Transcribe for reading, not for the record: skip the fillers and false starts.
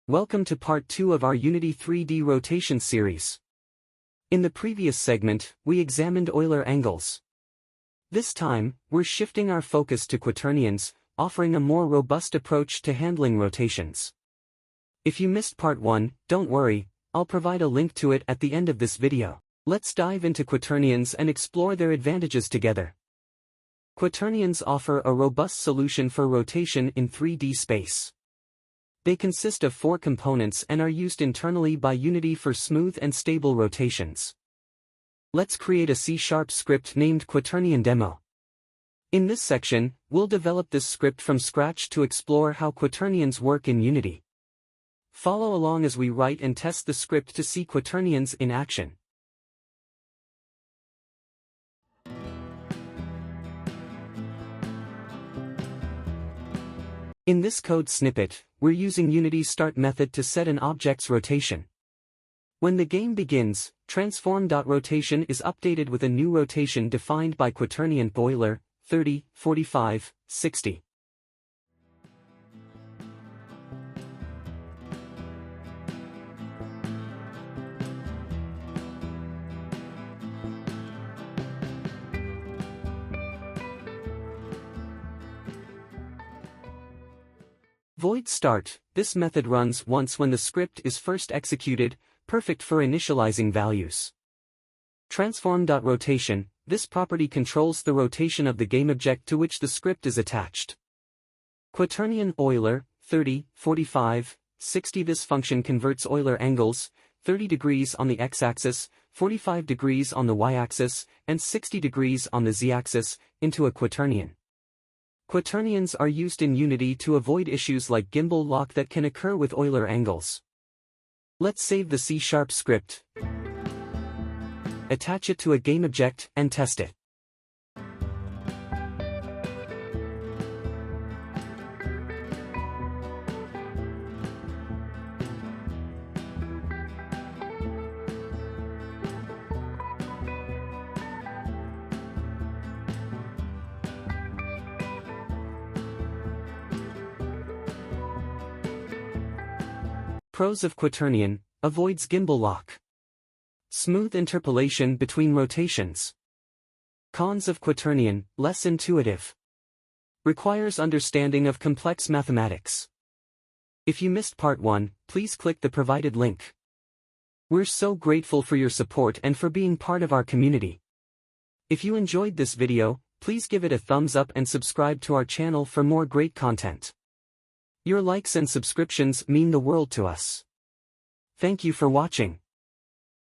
Welcome to part 2 of our Unity 3D rotation series. In the previous segment, we examined Euler angles. This time, we're shifting our focus to quaternions, offering a more robust approach to handling rotations. If you missed part 1, don't worry, I'll provide a link to it at the end of this video. Let's dive into quaternions and explore their advantages together. Quaternions offer a robust solution for rotation in 3D space. They consist of 4 components and are used internally by Unity for smooth and stable rotations. Let's create a C# script named Quaternion Demo. In this section, we'll develop this script from scratch to explore how quaternions work in Unity. Follow along as we write and test the script to see quaternions in action. In this code snippet, we're using Unity's start method to set an object's rotation. When the game begins, transform.rotation is updated with a new rotation defined by Quaternion Euler, 30, 45, 60. Void start. This method runs once when the script is first executed, perfect for initializing values. Transform.rotation. This property controls the rotation of the game object to which the script is attached. Quaternion Euler, 30, 45, 60. This function converts Euler angles, 30 degrees on the x-axis, 45 degrees on the y-axis, and 60 degrees on the z-axis, into a quaternion. Quaternions are used in Unity to avoid issues like gimbal lock that can occur with Euler angles. Let's save the C# script, attach it to a game object, and test it. Pros of Quaternion: avoids gimbal lock. Smooth interpolation between rotations. Cons of Quaternion: less intuitive. Requires understanding of complex mathematics. If you missed part 1, please click the provided link. We're so grateful for your support and for being part of our community. If you enjoyed this video, please give it a thumbs up and subscribe to our channel for more great content. Your likes and subscriptions mean the world to us. Thank you for watching.